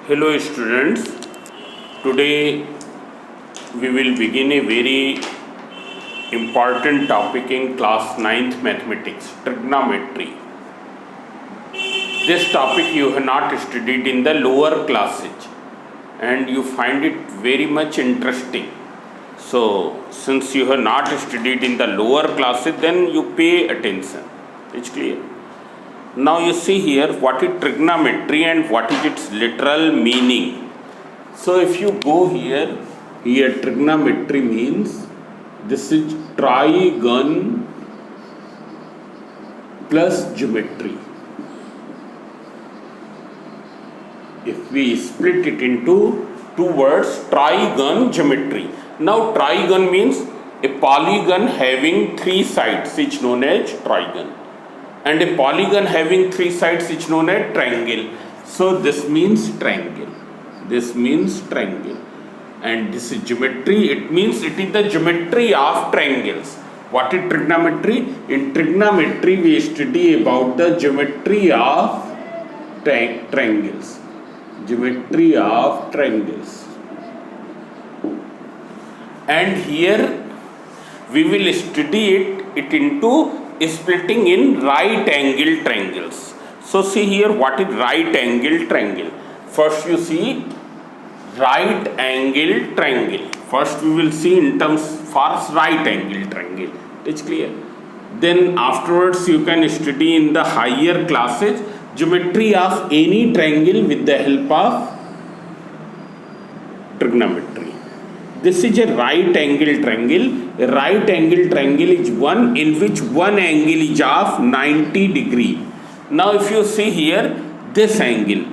Hello students, today we will begin a very important topic in class 9th mathematics, trigonometry. This topic you have not studied in the lower classes and you find it very much interesting. So since you have not studied in the lower classes, then you pay attention. It's clear. Now you see here what is trigonometry and what is its literal meaning. So if you go here trigonometry means this is trigon plus geometry. If we split it into two words, trigon, geometry. Now trigon means a polygon having three sides is known as trigon. And a polygon having three sides is known as triangle. So this means triangle. This means triangle. And this is geometry. It means it is the geometry of triangles. What is trigonometry? In trigonometry we study about the geometry of triangles. Geometry of triangles. And here we will study it into splitting in right angle triangles. So see here what is right angle triangle. First you see right angle triangle. First we will see in terms for right angle triangle. It's clear. Then afterwards you can study in the higher classes geometry of any triangle with the help of trigonometry. This is a right angle triangle. A right angle triangle is one in which one angle is of 90 degree. Now if you see here this angle,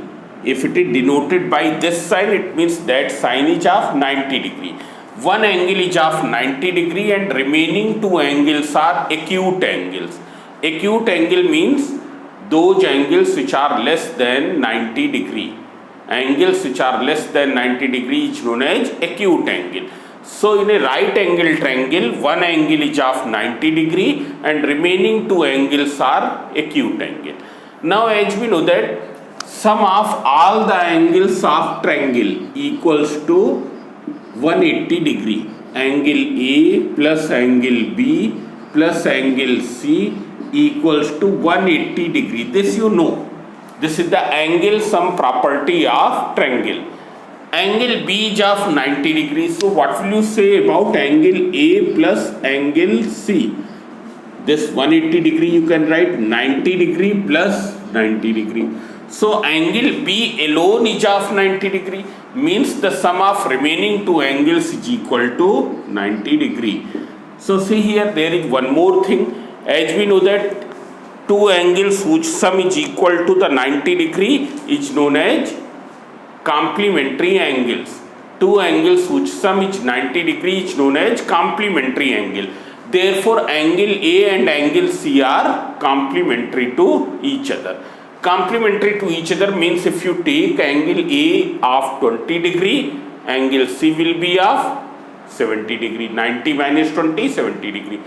if it is denoted by this sign, it means that sign is of 90 degree. One angle is of 90 degree and remaining two angles are acute angles. Acute angle means those angles which are less than 90 degree. Angles which are less than 90 degree is known as acute angle. So in a right angle triangle, one angle is of 90 degree and remaining two angles are acute angle. Now as we know that sum of all the angles of triangle equals to 180 degree. Angle A plus angle B plus angle C equals to 180 degree. This you know. This is the angle sum property of triangle. Angle B is of 90 degrees. So what will you say about angle A plus angle C? This 180 degree you can write 90 degree plus 90 degree. So angle B alone is of 90 degree, means the sum of remaining two angles is equal to 90 degree. So see here there is one more thing. As we know that two angles whose sum is equal to the 90 degree is known as complementary angles. Two angles whose sum is 90 degree is known as complementary angle. Therefore angle A and angle C are complementary to each other. Complementary to each other means if you take angle A of 20 degree, angle C will be of 70 degree. 90 minus 20, 70 degree.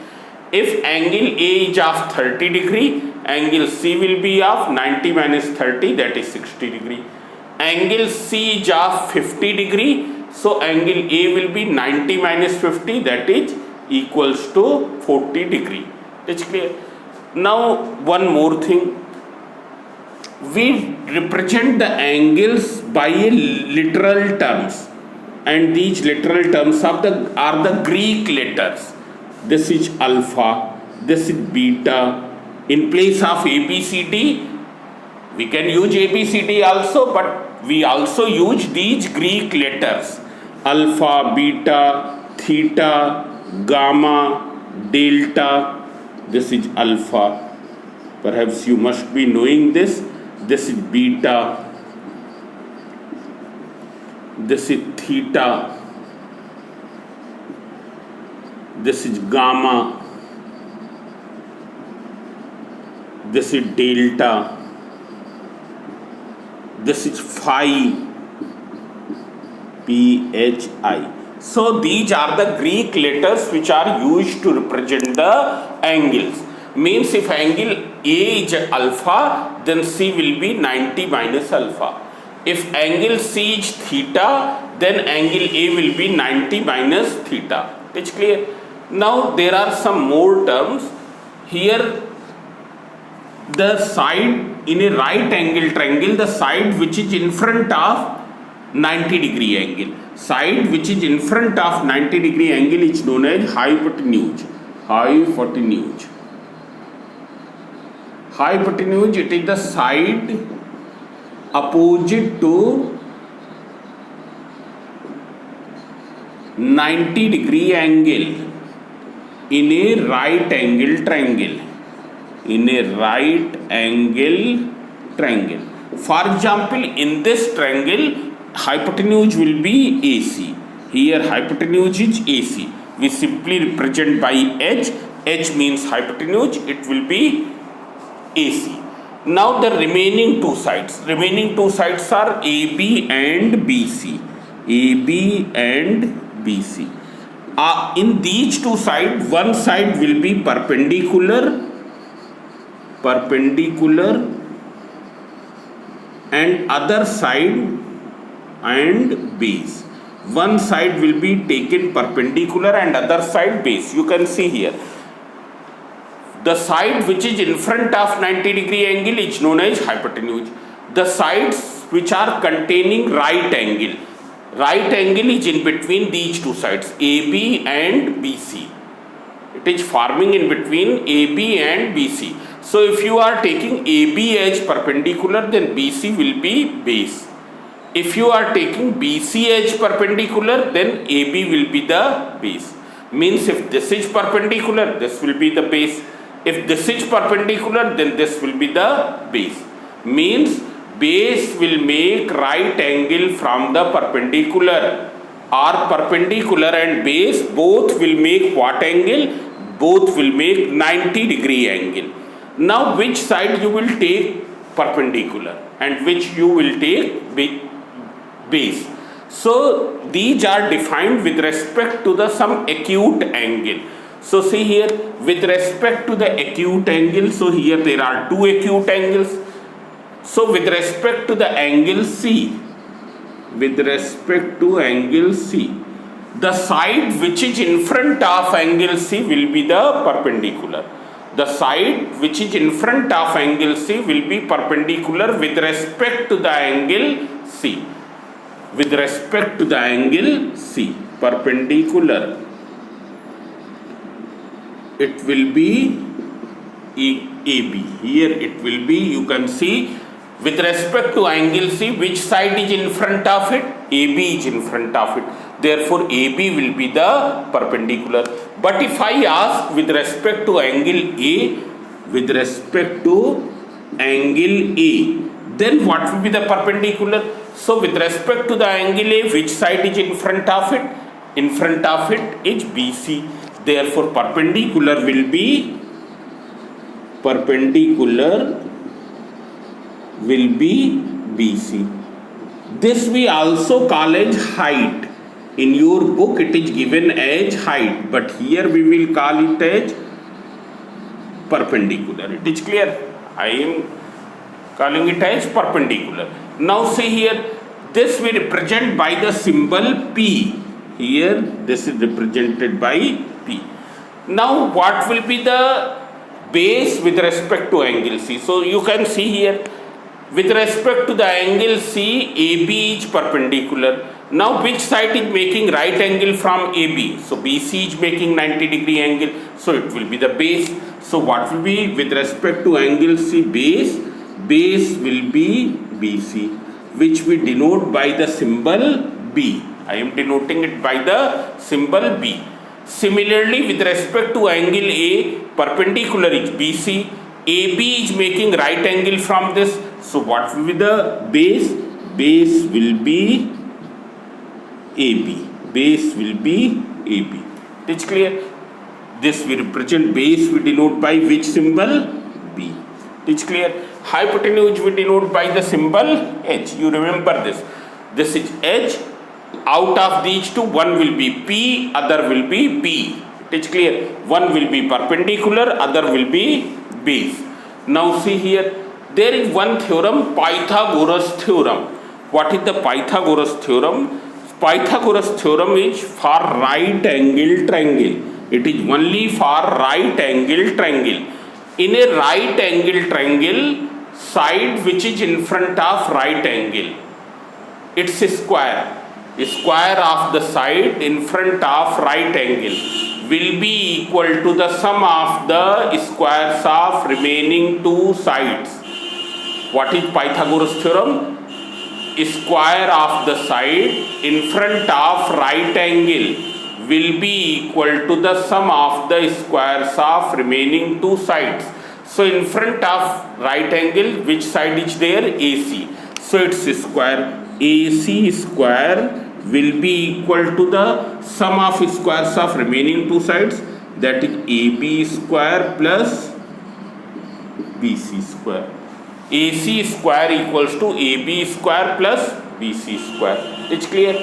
If angle A is of 30 degree, angle C will be of 90 minus 30, that is 60 degree. Angle C is of 50 degree, so angle A will be 90 minus 50, that is equals to 40 degree. That's clear. Now one more thing. We represent the angles by a literal terms, and these literal terms are the Greek letters. This is alpha, this is beta. In place of ABCD, we can use ABCD also, but we also use these Greek letters. Alpha, beta, theta, gamma, delta. This is alpha. Perhaps you must be knowing this. This is beta. This is theta. This is gamma. This is delta. This is phi. PHI. So these are the Greek letters which are used to represent the angles. Means if angle A is alpha, then C will be 90 minus alpha. If angle C is theta, then angle A will be 90 minus theta. It's clear? Now there are some more terms. Here the side in a right angle triangle, the side which is in front of 90 degree angle. Side which is in front of 90 degree angle is known as hypotenuse. Hypotenuse. Hypotenuse, it is the side opposite to 90 degree angle in a right angle triangle. In a right angle triangle. For example, in this triangle, hypotenuse will be AC. Here hypotenuse is AC. We simply represent by H. H means hypotenuse. It will be AC. Now the remaining two sides. Remaining two sides are AB and BC. AB and BC. In these two sides, one side will be perpendicular and other side and base. One side will be taken perpendicular and other side base. You can see here. The side which is in front of 90 degree angle is known as hypotenuse. The sides which are containing right angle. Right angle is in between these two sides, AB and BC. It is forming in between AB and BC. So if you are taking AB as perpendicular, then BC will be base. If you are taking BC as perpendicular, then AB will be the base. Means if this is perpendicular, this will be the base. If this is perpendicular, then this will be the base. Means base will make right angle from the perpendicular, or perpendicular and base both will make what angle? Both will make 90 degree angle. Now which side you will take perpendicular and which you will take base? So these are defined with respect to the some acute angle. So see here, with respect to the acute angle, so here there are two acute angles. So with respect to the angle C, the side which is in front of angle C will be the perpendicular. The side which is in front of angle C will be perpendicular with respect to the angle C. With respect to the angle C, perpendicular, it will be AB. Here it will be, you can see, with respect to angle C, which side is in front of it? AB is in front of it. Therefore, AB will be the perpendicular. But if I ask with respect to angle A, then what will be the perpendicular? So, with respect to the angle A, which side is in front of it? In front of it is BC. Therefore, perpendicular will be BC. This we also call as height. In your book it is given as height, but here we will call it as perpendicular. It is clear? I am calling it as perpendicular. Now see here, this we represent by the symbol P. Here this is represented by P. Now what will be the base with respect to angle C? So you can see here, with respect to the angle C, AB is perpendicular. Now which side is making right angle from AB? So BC is making 90 degree angle. So it will be the base. So what will be with respect to angle C? Base will be BC, which we denote by the symbol B. I am denoting it by the symbol B. Similarly, with respect to angle A, perpendicular is BC. AB is making right angle from this. So what will be the base? Base will be AB. It's clear? This we represent base, we denote by which symbol? B. It's clear? Hypotenuse we denote by the symbol H. You remember this. This is H. Out of these two, one will be P, other will be B. It's clear? One will be perpendicular, other will be base. Now see here, there is one theorem, Pythagoras theorem. What is the Pythagoras theorem? Pythagoras theorem is for right angle triangle. It is only for right angle triangle. In a right angle triangle, side which is in front of right angle, it's a square. A square of the side in front of right angle will be equal to the sum of the squares of remaining two sides. What is Pythagoras theorem? Square of the side in front of right angle will be equal to the sum of the squares of remaining two sides. So in front of right angle, which side is there? AC. So its square, AC square, will be equal to the sum of squares of remaining two sides, that is AB square plus BC square. AC square equals to AB square plus BC square. It's clear?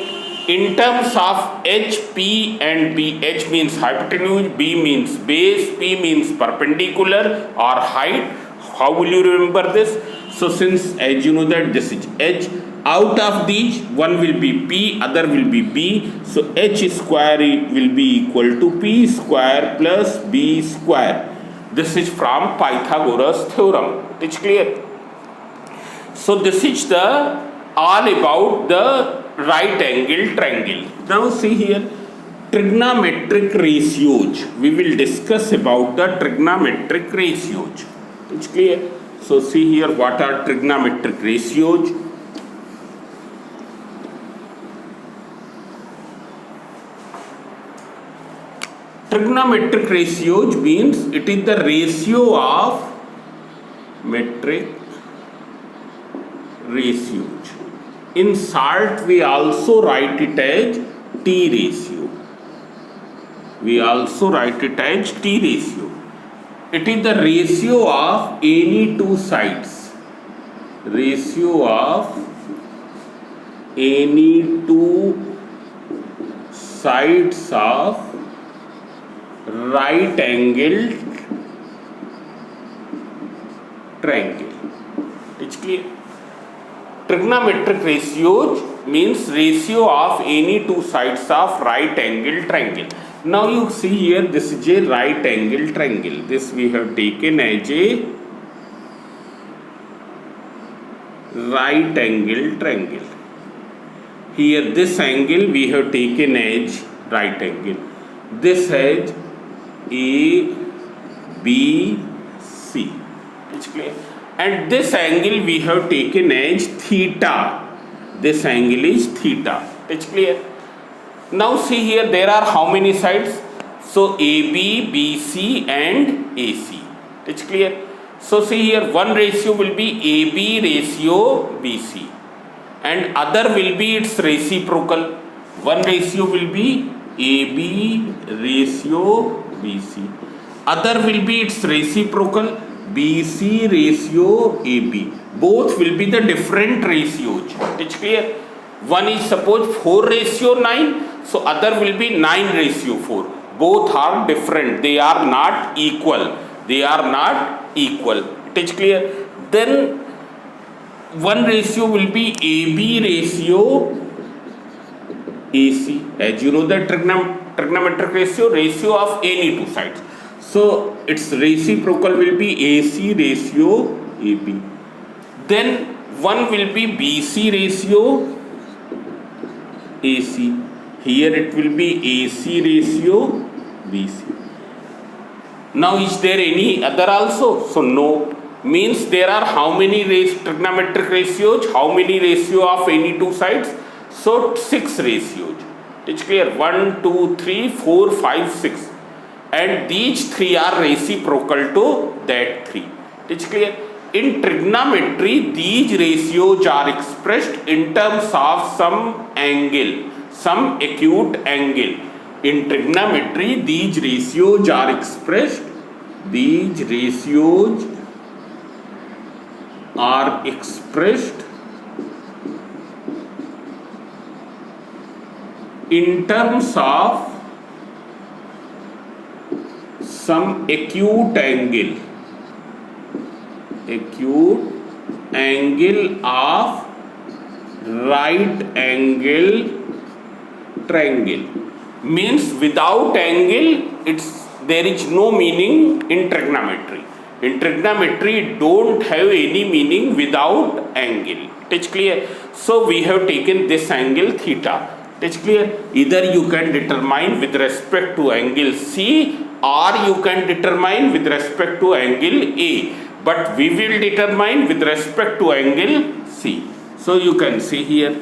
In terms of H, P and B, H means hypotenuse, B means base, P means perpendicular or height. How will you remember this? So since as you know that this is H, out of these one will be P, other will be B. So H square will be equal to P square plus B square. This is from Pythagoras theorem. It's clear? So this is the all about the right angle triangle. Now see here, trigonometric ratios. We will discuss about the trigonometric ratios. It's clear? So see here, what are trigonometric ratios? Trigonometric ratios means it is the ratio of metric ratios. In short, we also write it as T ratio. We also write it as T ratio. It is the ratio of any two sides. Ratio of any two sides of right angled triangle. It's clear? Trigonometric ratios means ratio of any two sides of right angle triangle. Now you see here, this is a right angle triangle. This we have taken as a right angle triangle. Here this angle we have taken as right angle. This has A, B, C. It's clear? And this angle we have taken as theta. This angle is theta. It's clear? Now see here, there are how many sides? So AB, BC and AC. It's clear? So see here, one ratio will be AB ratio BC and other will be its reciprocal. One ratio will be AB ratio BC. Other will be its reciprocal BC ratio AB. Both will be the different ratios. It's clear? One is suppose 4 ratio 9. So other will be 9 ratio 4. Both are different. They are not equal. They are not equal. It is clear? Then one ratio will be AB ratio AC. As you know the trigonometric ratio of any two sides. So its reciprocal will be AC ratio AB. Then one will be BC ratio AC. Here it will be AC ratio BC. Now is there any other also? So no. Means there are how many trigonometric ratios? How many ratio of any two sides? So 6 ratios. It's clear? 1, 2, 3, 4, 5, 6. And these 3 are reciprocal to that 3. It's clear? In trigonometry, these ratios are expressed in terms of some angle, some acute angle. In trigonometry, these ratios are expressed. These ratios are expressed in terms of some acute angle of right angle triangle. Means without angle, there is no meaning in trigonometry. In trigonometry, it don't have any meaning without angle. It is clear? So we have taken this angle theta. It is clear? Either you can determine with respect to angle C, or you can determine with respect to angle A. But we will determine with respect to angle C. So you can see here.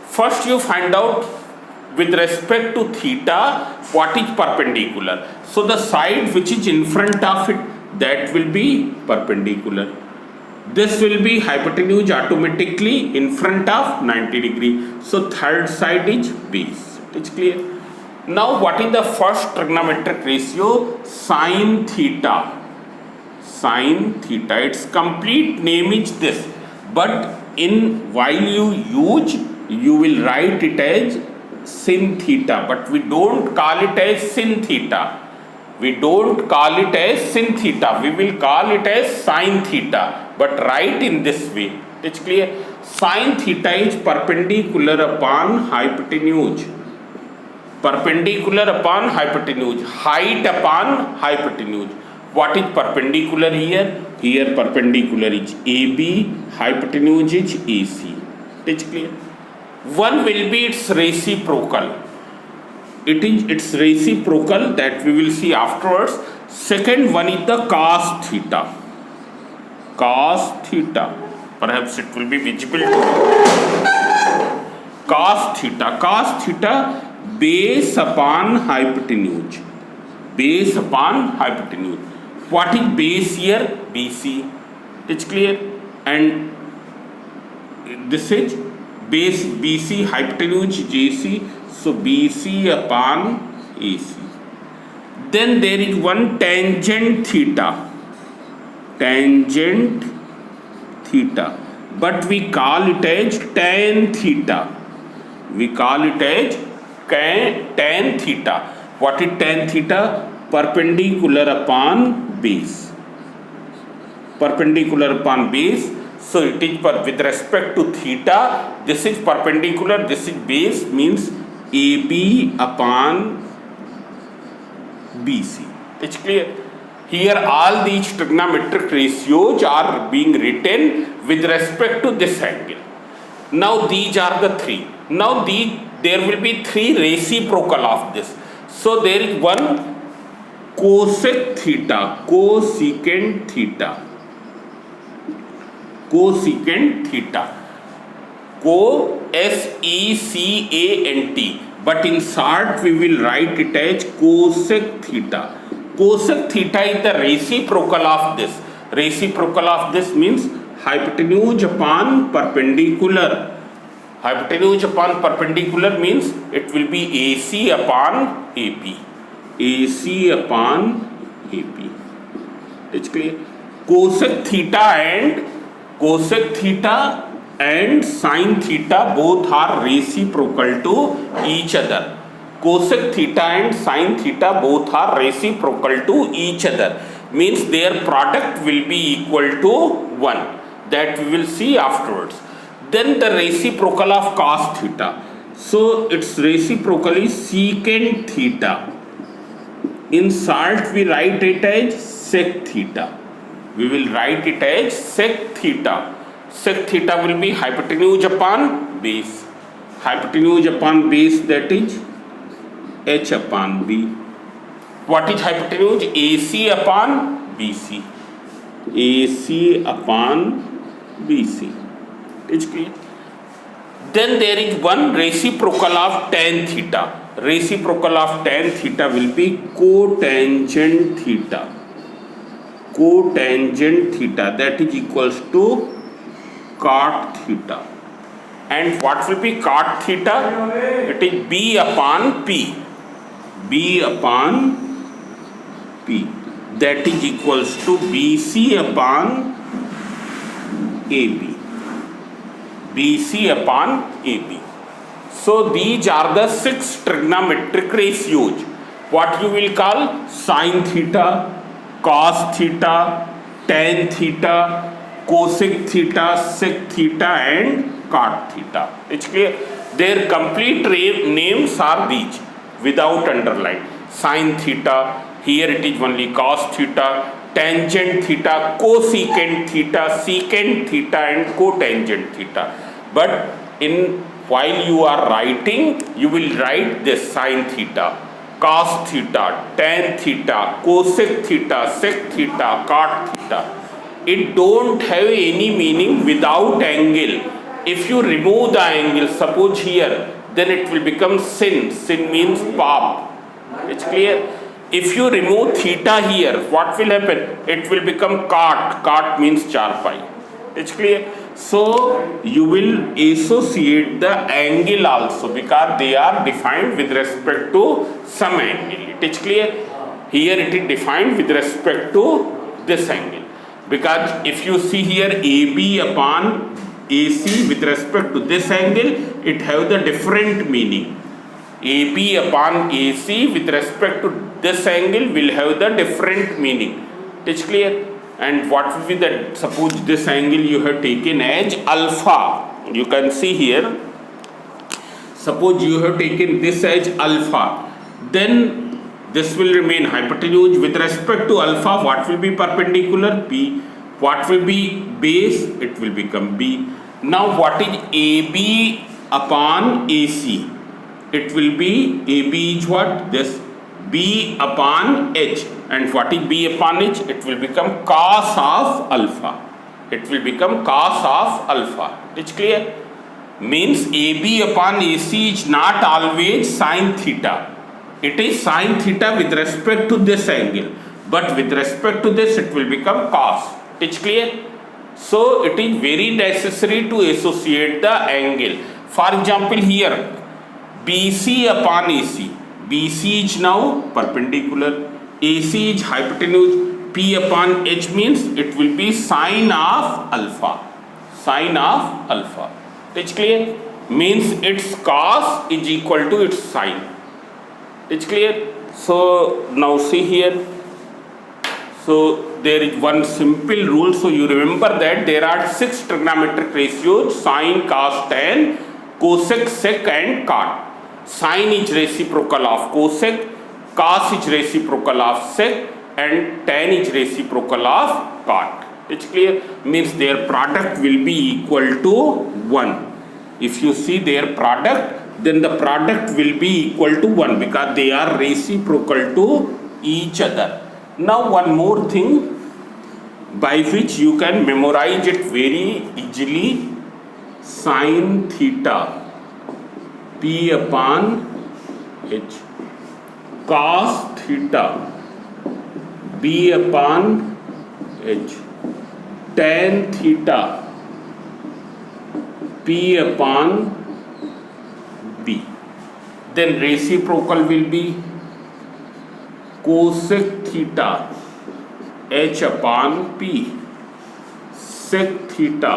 First you find out with respect to theta what is perpendicular. So the side which is in front of it, that will be perpendicular. This will be hypotenuse automatically in front of 90 degree. So third side is base. It's clear. Now what is the first trigonometric ratio? Sin theta. Sin theta. Its complete name is this. But while you use, you will write it as sin theta, but we don't call it as sin theta. We don't call it as sin theta. We will call it as sin theta, but write in this way. It's clear? Sin theta is perpendicular upon hypotenuse. Perpendicular upon hypotenuse. Height upon hypotenuse. What is perpendicular here? Here perpendicular is AB, hypotenuse is AC. It's clear? One will be its reciprocal. It is its reciprocal, that we will see afterwards. Second one is the cos theta. Cos theta. Perhaps it will be visible to you. Cos theta. Cos theta, base upon hypotenuse. Base upon hypotenuse. What is base here? BC. It's clear? And this is base BC, hypotenuse JC, so BC upon AC. Then there is one tangent theta. Tangent theta. But we call it as tan theta. We call it as tan theta. What is tan theta? Perpendicular upon base. Perpendicular upon base. So it is with respect to theta, this is perpendicular, this is base, means AB upon BC. It's clear? Here all these trigonometric ratios are being written with respect to this angle. Now these are the three. Now there will be three reciprocal of this. So there is one cosec theta, cosecant theta. Cosecant theta. SECANT. But in short we will write it as cosec theta. Cosec theta is the reciprocal of this. Reciprocal of this means hypotenuse upon perpendicular. Hypotenuse upon perpendicular means it will be AC upon AP. AC upon AP. It's clear? Cosec theta and sin theta both are reciprocal to each other. Cosec theta and sin theta both are reciprocal to each other. Means their product will be equal to 1. That we will see afterwards. Then the reciprocal of cos theta. So its reciprocal is secant theta. In short we write it as sec theta. We will write it as sec theta. Sec theta will be hypotenuse upon base. Hypotenuse upon base, that is H upon B. What is hypotenuse? AC upon BC. AC upon BC. It's clear? Then there is one reciprocal of tan theta. Reciprocal of tan theta will be cotangent theta. Cotangent theta, that is equals to cot theta. And what will be cot theta? It is B upon P. B upon P. That is equals to BC upon AB. BC upon AB. So these are the 6 trigonometric ratios. What you will call? Sin theta, cos theta, tan theta, cosec theta, sec theta and cot theta. It's clear? Their complete names are these without underline. Sin theta, here it is only cos theta, tangent theta, cosecant theta, secant theta and cotangent theta. But while you are writing, you will write this sin theta, cos theta, tan theta, cosec theta, sec theta, cot theta. It don't have any meaning without angle. If you remove the angle, suppose here, then it will become sin. Sin means pop. It's clear? If you remove theta here, what will happen? It will become cot. Cot means 4 pi. It's clear? So you will associate the angle also because they are defined with respect to some angle. It is clear? Here it is defined with respect to this angle. Because if you see here AB upon AC with respect to this angle, it have the different meaning. AB upon AC with respect to this angle will have the different meaning. It is clear? And what will be the, suppose this angle you have taken as alpha. You can see here, suppose you have taken this as alpha, then this will remain hypotenuse. With respect to alpha, what will be perpendicular? P. What will be base? It will become B. Now what is AB upon AC? It will be AB is what? This B upon H. And what is B upon H? It will become cos of alpha. It will become cos of alpha. It's clear? Means AB upon AC is not always sin theta. It is sin theta with respect to this angle. But with respect to this, it will become cos. It's clear? So it is very necessary to associate the angle. For example, here BC upon AC. BC is now perpendicular. AC is hypotenuse. P upon H means it will be sine of alpha. Sine of alpha. It's clear? Means its cos is equal to its sine. It's clear? So now see here. So there is one simple rule. So you remember that there are 6 trigonometric ratios: sine, cos, tan, cosec, sec and cot. Sine is reciprocal of cosec, cos is reciprocal of sec and tan is reciprocal of cot. It's clear? Means their product will be equal to 1. If you see their product, then the product will be equal to 1 because they are reciprocal to each other. Now one more thing by which you can memorize it very easily: sin theta P upon H, cos theta B upon H, tan theta P upon B. Then reciprocal will be cosec theta H upon P, sec theta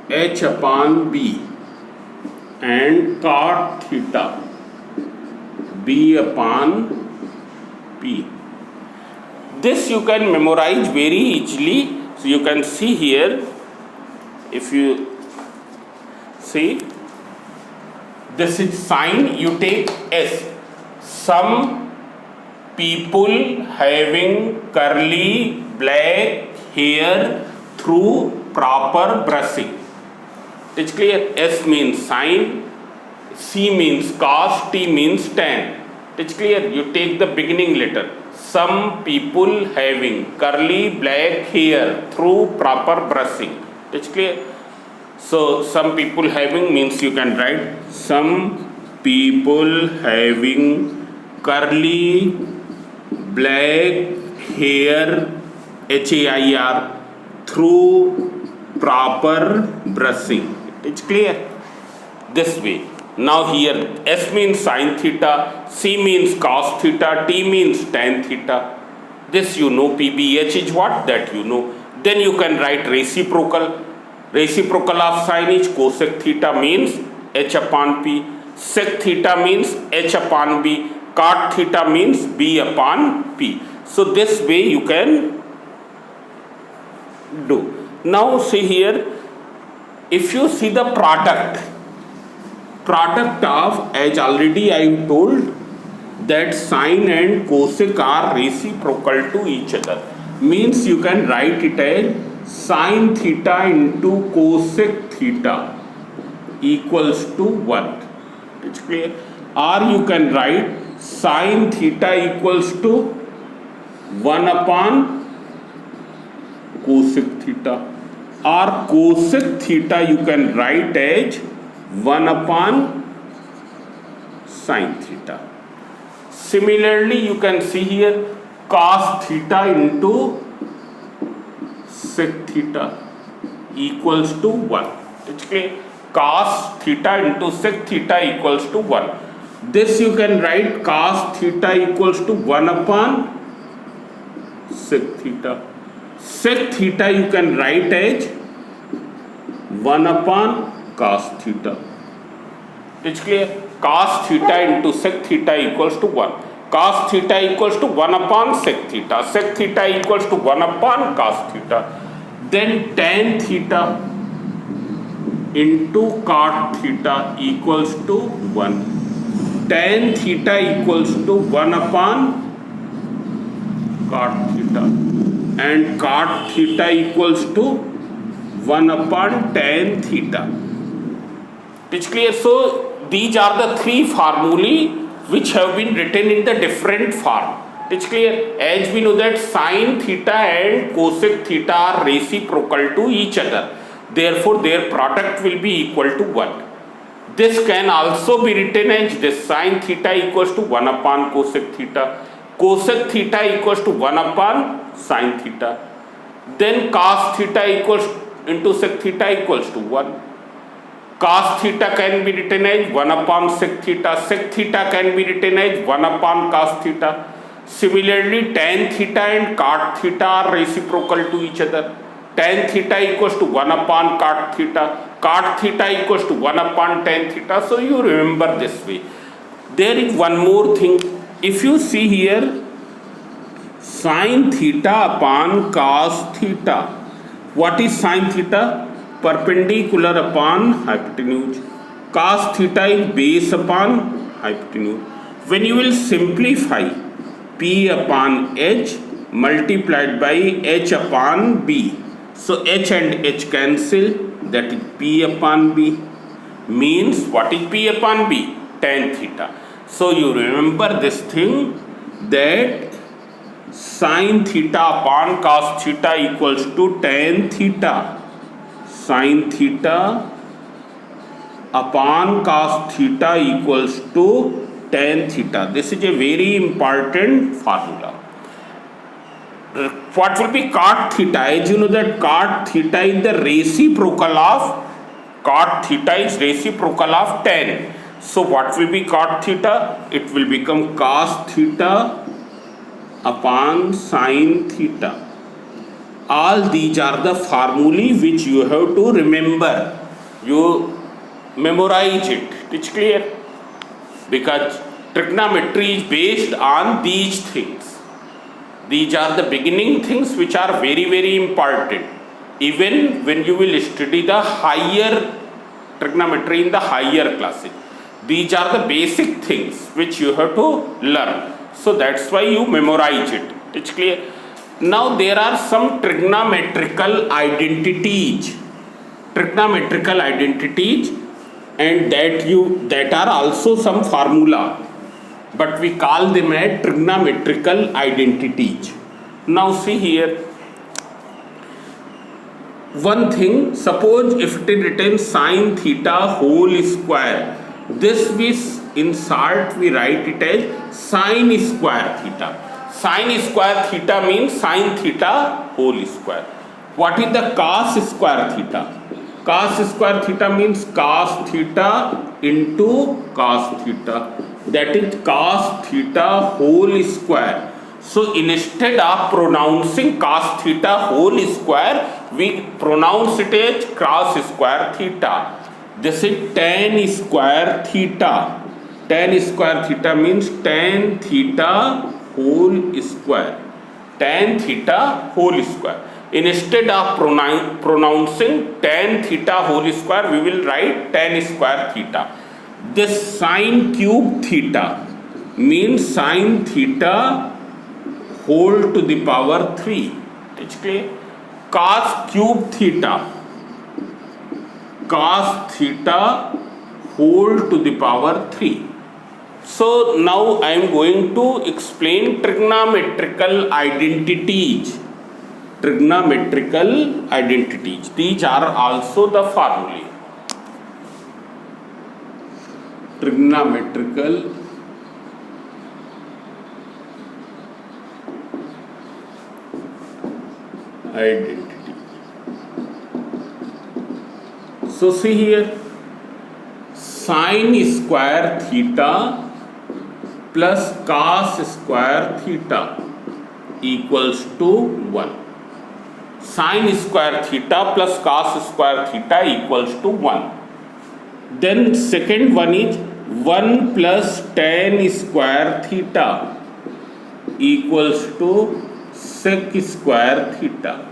H upon B and cot theta B upon P. This you can memorize very easily. So you can see here, if you see, this is sine, you take S. Some people having curly black hair through proper brushing. It's clear? S means sine, C means cos, T means tan. It's clear? You take the beginning letter. Some people having curly black hair through proper brushing. It's clear? So some people having means you can write some people having curly black hair HAIR through proper brushing. It's clear? This way. Now here S means sin theta, C means cos theta, T means tan theta. This you know. PBH is what? That you know. Then you can write reciprocal. Reciprocal of sine is cosec theta means H upon P. Sec theta means H upon B. Cot theta means B upon P. So this way you can do. Now see here, if you see the product of, as already I told, that sine and cosec are reciprocal to each other, means you can write it as sine theta into cosec theta equals to 1. It's clear? Or you can write sine theta equals to 1 upon cosec theta, or cosec theta you can write as 1 upon sine theta. Similarly, you can see here cos theta into sec theta equals to 1. It's clear? Cos theta into sec theta equals to 1. This you can write cos theta equals to 1 upon sec theta. Sec theta you can write as 1 upon cos theta. It's clear? Cos theta into sec theta equals to 1. Cos theta equals to 1 upon sec theta. Sec theta equals to 1 upon cos theta. Then tan theta into cot theta equals to 1. Tan theta equals to 1 upon cot theta, and cot theta equals to 1 upon tan theta. It's clear? So these are the three formulae which have been written in the different form. It's clear? As we know that sine theta and cosec theta are reciprocal to each other, therefore their product will be equal to 1. This can also be written as this: sine theta equals to 1 upon cosec theta, cosec theta equals to 1 upon sine theta, then cos theta equals into sec theta equals to 1. Cos theta can be written as 1 upon sec theta can be written as 1 upon cos theta. Similarly, tan theta and cot theta are reciprocal to each other. Tan theta equals to 1 upon cot theta equals to 1 upon tan theta. So you remember this way. There is one more thing. If you see here, sine theta upon cos theta. What is sine theta? Perpendicular upon hypotenuse. Cos theta is base upon hypotenuse. When you will simplify P upon H multiplied by H upon B, so H and H cancel, that is P upon B. Means what is P upon B? Tan theta. So you remember this thing, that sine theta upon cos theta equals to tan theta. Sine theta upon cos theta equals to tan theta. This is a very important formula. What will be cot theta? As you know that cot theta is the reciprocal of tan. So what will be cot theta? It will become cos theta upon sine theta. All these are the formulae which you have to remember. You memorize it. It's clear? Because trigonometry is based on these things. These are the beginning things which are very, very important. Even when you will study the higher trigonometry in the higher classes, these are the basic things which you have to learn. So that's why you memorize it. It's clear? Now there are some trigonometrical identities, and that are also some formula, but we call them as trigonometrical identities. Now see here, one thing, suppose if it is written sine theta whole square, this in short we write it as sine square theta. Sine square theta means sine theta whole square. What is the cos square theta? Cos square theta means cos theta into cos theta. That is cos theta whole square. So instead of pronouncing cos theta whole square, we pronounce it as cos square theta. This is tan square theta. Tan square theta means tan theta whole square. Tan theta whole square. Instead of pronouncing tan theta whole square, we will write tan square theta. This sine cube theta means sine theta whole to the power 3. It's clear? Cos cube theta, cos theta whole to the power 3. So now I am going to explain trigonometrical identities. Trigonometrical identities. These are also the formulae. Trigonometrical identity. So see here, sine square theta plus cos square theta equals to 1. Sine square theta plus cos square theta equals to 1. Then second one is 1 plus tan square theta equals to sec square theta.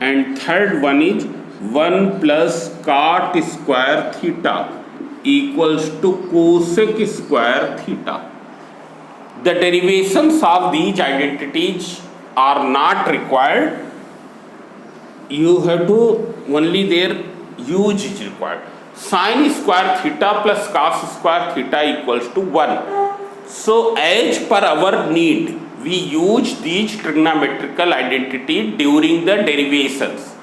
And third one is 1 plus cot square theta equals to cosec square theta. The derivations of these identities are not required. You have to only their use is required. Sine square theta plus cos square theta equals to 1. So as per our need, we use these trigonometrical identity during the derivations.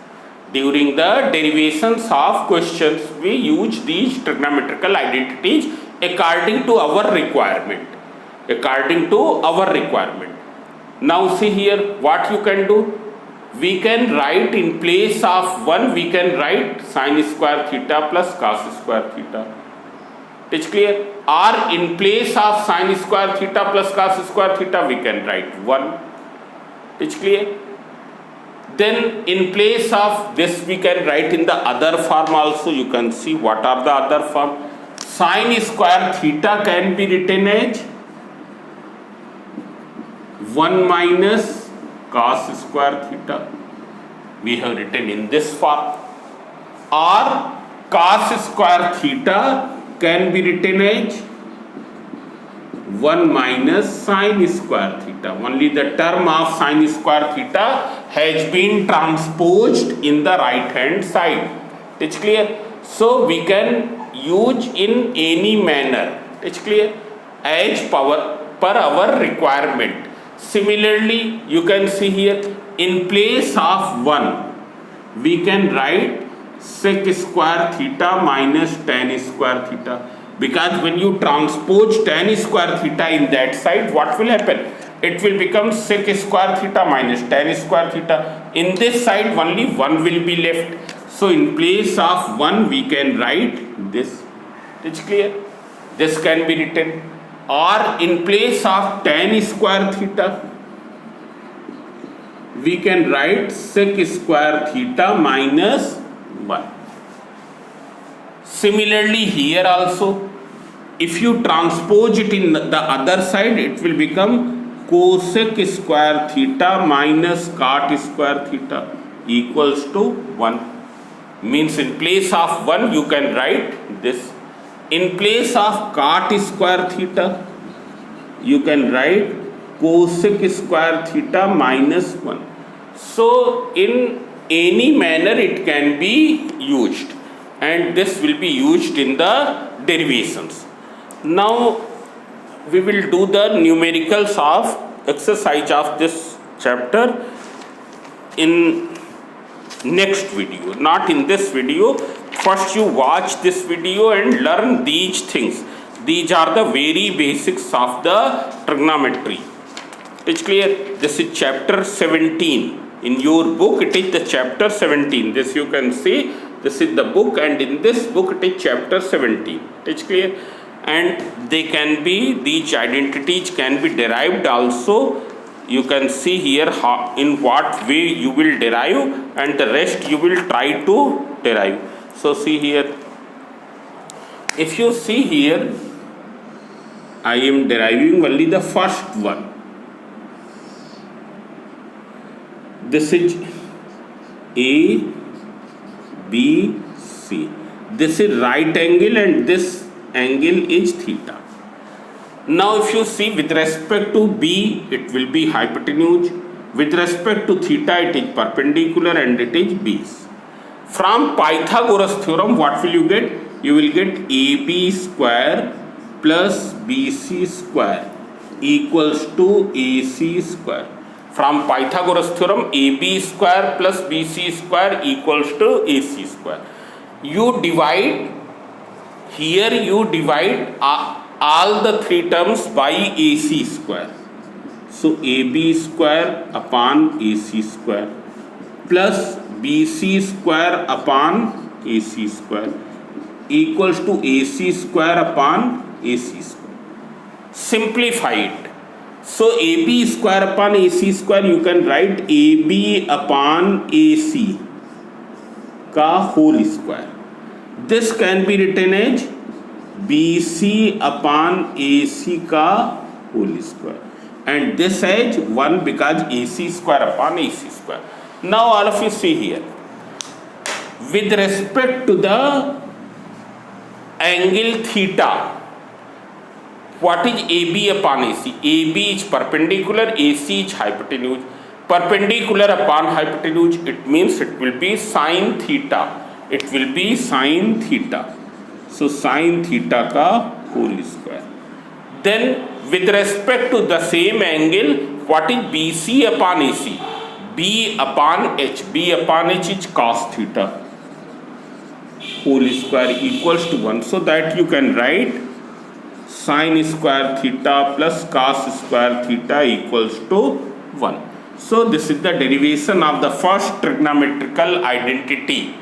During the derivations of questions, we use these trigonometrical identities according to our requirement. According to our requirement. Now see here what you can do. We can write in place of 1, we can write sine square theta plus cos square theta. It's clear? Or in place of sine square theta plus cos square theta, we can write 1. It's clear? Then in place of this, we can write in the other form also. You can see what are the other form. Sine square theta can be written as 1 minus cos square theta. We have written in this form. Or cos square theta can be written as 1 minus sine square theta. Only the term of sine square theta has been transposed in the right hand side. It's clear? So we can use in any manner. It's clear? As per our requirement. Similarly, you can see here in place of 1, we can write sec square theta minus tan square theta. Because when you transpose tan square theta in that side, what will happen? It will become sec square theta minus tan square theta. In this side, only 1 will be left. So in place of 1, we can write this. It's clear? This can be written. Or in place of tan square theta, we can write sec square theta minus 1. Similarly here also, if you transpose it in the other side, it will become cosec square theta minus cot square theta equals to 1. Means in place of 1, you can write this. In place of cot square theta, you can write cosec square theta minus 1. So in any manner it can be used, and this will be used in the derivations. Now we will do the numericals of exercise of this chapter in next video, not in this video. First you watch this video and learn these things. These are the very basics of the trigonometry. It's clear? This is chapter 17. In your book it is the chapter 17. This you can see. This is the book, and in this book it is chapter 17. It's clear? And they can be, these identities can be derived also. You can see here how, in what way you will derive, and the rest you will try to derive. So see here, if you see here, I am deriving only the first one. This is A, B, C. This is right angle and this angle is theta. Now if you see with respect to B, it will be hypotenuse. With respect to theta, it is perpendicular and it is base. From Pythagoras theorem, what will you get? You will get AB square plus BC square equals to AC square. From Pythagoras theorem, AB square plus BC square equals to AC square. You divide, here you divide all the three terms by AC square. So AB square upon AC square plus BC square upon AC square equals to AC square upon AC square. Simplify it. So AB square upon AC square, you can write AB upon AC का whole square. This can be written as BC upon AC का whole square. And this as 1 because AC square upon AC square. Now all of you see here. With respect to the angle theta, what is AB upon AC? AB is perpendicular, AC is hypotenuse. Perpendicular upon hypotenuse, it means it will be sine theta. It will be sine theta. So sine theta ka whole square. Then with respect to the same angle, what is BC upon AC? B upon H. B upon H is cos theta whole square equals to 1. So that you can write sine square theta plus cos square theta equals to 1. So this is the derivation of the first trigonometrical identity.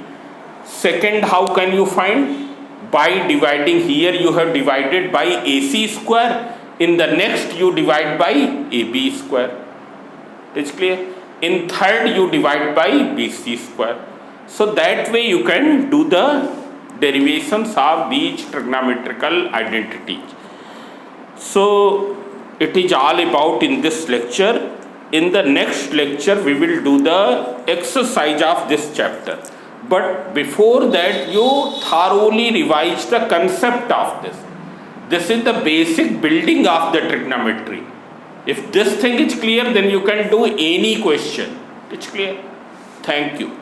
Second, how can you find? By dividing. Here you have divided by AC square. In the next you divide by AB square. It's clear? In third you divide by BC square. So that way you can do the derivations of these trigonometrical identities. So it is all about in this lecture. In the next lecture we will do the exercise of this chapter. But before that you thoroughly revise the concept of this. This is the basic building of the trigonometry. If this thing is clear, then you can do any question. It's clear? Thank you.